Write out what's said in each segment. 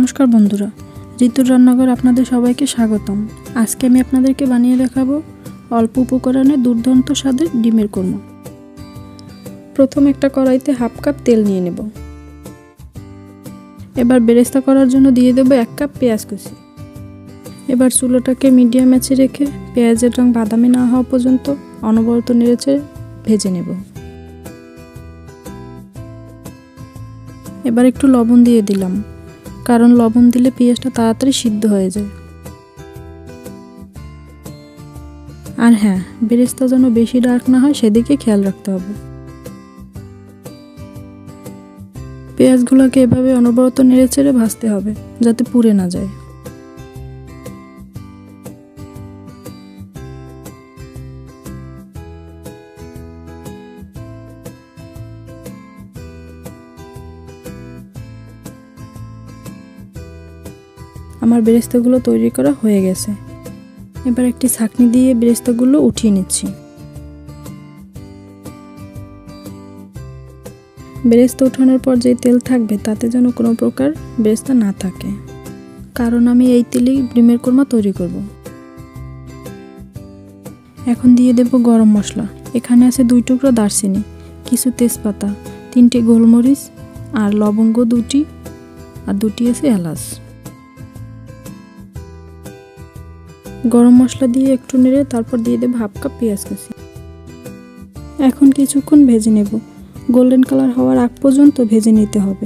নমস্কার বন্ধুরা, ঋতুর রান্নাঘর আপনাদের সবাইকে স্বাগতম। আজকে আমি আপনাদেরকে বানিয়ে দেখাবো অল্প উপকরণে দুর্দান্ত স্বাদের ডিমের কোরমা। প্রথম একটা কড়াইতে হাফ কাপ তেল নিয়ে নেব। এবার বেরেস্তা করার জন্য দিয়ে দেব 1 কাপ পেঁয়াজ কুচি। এবার চুলাটাকে মিডিয়াম আঁচে রেখে পেঁয়াজের রং বাদামি না হওয়া পর্যন্ত অনবরত নেড়েচেড়ে ভেজে নেব। এবার একটু লবণ দিয়ে দিলাম, কারণ লবণ দিলে পেঁয়াজটা তাড়াতাড়ি সিদ্ধ হয়ে যায়। আর হ্যাঁ, বেরেস্তা যেন বেশি ডার্ক না হয় সেদিকে খেয়াল রাখতে হবে। পেঁয়াজগুলোকে এভাবে অনবরত নেড়েচেড়ে ভাজতে হবে যাতে পুড়ে না যায়। আমার বেরেস্তাগুলো তৈরি করা হয়ে গেছে। এবার একটি ছাঁকনি দিয়ে বেরেস্তাগুলো উঠিয়ে নিচ্ছি। বেরেস্তা উঠানোর পর যে তেল থাকবে তাতে যেন কোনো প্রকার বেরেস্তা না থাকে, কারণ আমি এই তেলেই ডিমের কোরমা তৈরি করব। এখন দিয়ে দেব গরম মশলা। এখানে আছে 2 টুকরো দারচিনি, কিছু তেজপাতা, 3টে গোলমরিচ আর লবঙ্গ 2টি, আর 2টি আছে এলাচ। গরম মশলা দিয়ে একটু নেড়ে তারপর দিয়ে দেব হাফ কাপ পেঁয়াজ কুচি। এখন কিছুক্ষণ ভেজে নেব। গোল্ডেন কালার হওয়ার আগ পর্যন্ত ভেজে নিতে হবে।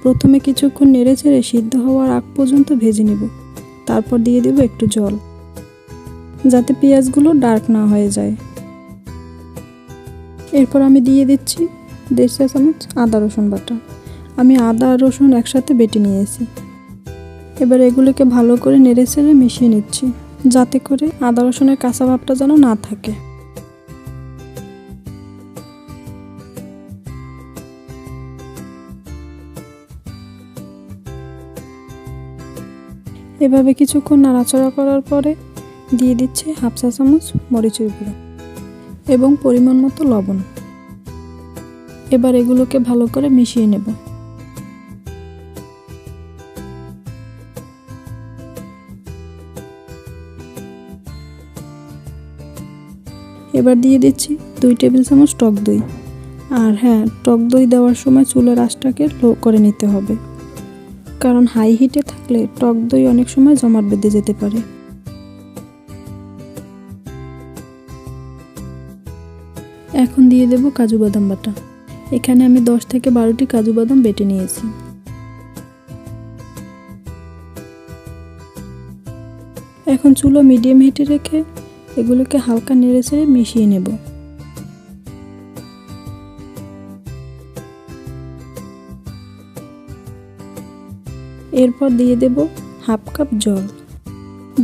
প্রথমে কিছুক্ষণ নেড়ে চেড়ে সিদ্ধ হওয়ার আগ পর্যন্ত ভেজে নেব। তারপর দিয়ে দেব একটু জল, যাতে পেঁয়াজগুলো ডার্ক না হয়ে যায়। এরপর আমি দিয়ে দিচ্ছি 1.5 চা চামচ আদা রসুন বাটা। আমি আদা আর রসুন একসাথে বেটে নিয়েছি। এবার এগুলোকে ভালো করে নেড়েচেড়ে মিশিয়ে নিচ্ছি, যাতে করে আদা রসুনের কাঁচা ভাবটা যেন না থাকে। এভাবে কিছুক্ষণ নাড়াচাড়া করার পরে দিয়ে দিচ্ছি হাফ চা চামচ মরিচের গুঁড়ো এবং পরিমাণ মতো লবণ। এবার এগুলোকে ভালো করে মিশিয়ে নেব। এবার দিয়ে দিচ্ছি 2 টেবিল চামচ টক দই। আর হ্যাঁ, টক দই দেওয়ার সময় চুলার আঁচটাকে লো করে নিতে হবে, কারণ হাই হিটে থাকলে টক দই অনেক সময় জমাট বেঁধে যেতে পারে। এখন দিয়ে দেব কাজু বাদাম বাটা। এখানে আমি 10 থেকে 12টি কাজু বাদাম বেটে নিয়েছি। এখন চুলো মিডিয়াম হিটে রেখে এগুলোকে হালকা নেড়েচেড়ে মিশিয়ে নেব। এরপর দিয়ে দেব হাফ কাপ জল।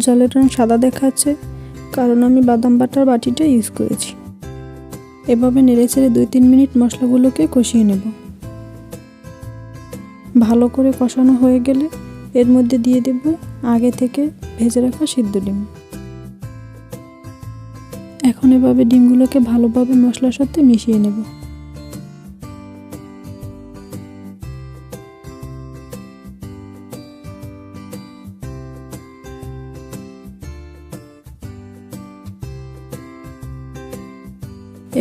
জলের রং সাদা দেখাচ্ছে, কারণ আমি বাদাম বাটার বাটিটা ইউজ করেছি। এভাবে নেড়েচেড়ে 2-3 মিনিট মশলাগুলোকে কষিয়ে নেব। ভালো করে কষানো হয়ে গেলে এর মধ্যে দিয়ে দেব আগে থেকে ভেজে রাখা সিদ্ধ ডিম। এখন এভাবে ডিমগুলোকে ভালোভাবে মশলার সাথে মিশিয়ে নেব।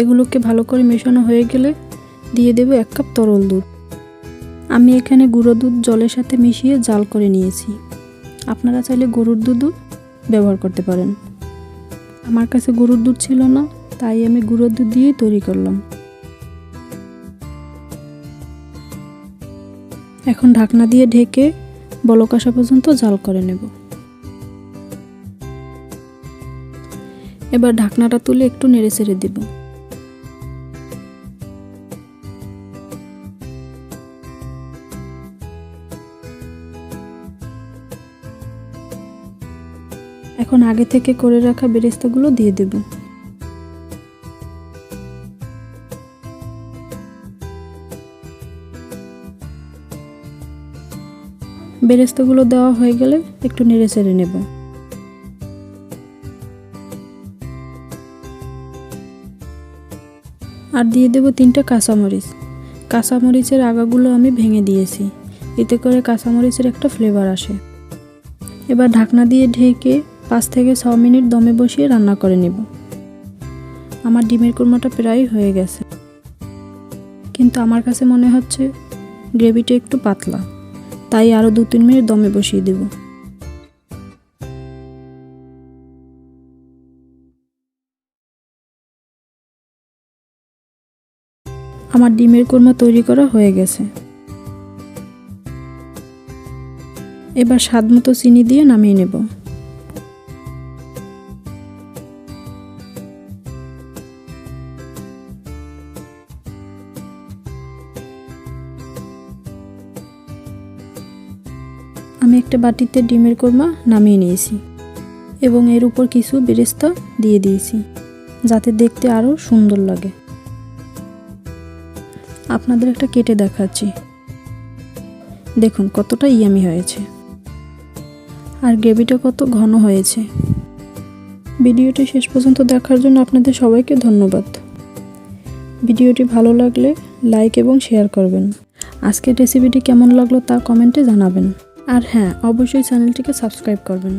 এগুলোকে ভালো করে মেশানো হয়ে গেলে দিয়ে দেব 1 কাপ তরল দুধ। আমি এখানে গুঁড়ো দুধ জলের সাথে মিশিয়ে জাল করে নিয়েছি। আপনারা চাইলে গরুর দুধও ব্যবহার করতে পারেন। আমার কাছে গরুর দুধ ছিল না, তাই আমি গুঁড়ো দুধ দিয়েই তৈরি করলাম। এখন ঢাকনা দিয়ে ঢেকে বলক আসা পর্যন্ত জাল করে নেব। এবার ঢাকনাটা তুলে একটু নেড়েচেড়ে দেব। এখন আগে থেকে করে রাখা বেরেস্তাগুলো দিয়ে দেব। বেরেস্তাগুলো দেওয়া হয়ে গেলে একটু নেড়েচেড়ে নেব। আর দিয়ে দেব 3টা কাঁচামরিচ। কাঁচামরিচের আগাগুলো আমি ভেঙে দিয়েছি, এতে করে কাঁচামরিচের একটা ফ্লেভার আসে। এবার ঢাকনা দিয়ে ঢেকে 5 থেকে 6 মিনিট দমে বসিয়ে রান্না করে নেব। আমার ডিমের কোরমাটা প্রায় হয়ে গেছে, কিন্তু আমার কাছে মনে হচ্ছে গ্রেভিটা একটু পাতলা, তাই আরও 2-3 মিনিট দমে বসিয়ে দেব। আমার ডিমের কোরমা তৈরি করা হয়ে গেছে। এবার স্বাদমতো চিনি দিয়ে নামিয়ে নেব। আমি একটা বাটিতে ডিমের কোরমা নামিয়ে নিয়েছি এবং এর উপর কিছু বেরেস্তা দিয়ে দিয়েছি, যাতে দেখতে আরও সুন্দর লাগে। আপনাদের একটা কেটে দেখাচ্ছি, দেখুন কতটা ইয়ামি হয়েছে আর গ্রেভিটা কত ঘন হয়েছে। ভিডিওটি শেষ পর্যন্ত দেখার জন্য আপনাদের সবাইকে ধন্যবাদ। ভিডিওটি ভালো লাগলে লাইক এবং শেয়ার করবেন। আজকের রেসিপিটি কেমন লাগলো তা কমেন্টে জানাবেন। আর হ্যাঁ, অবশ্যই চ্যানেলটিকে সাবস্ক্রাইব করবেন।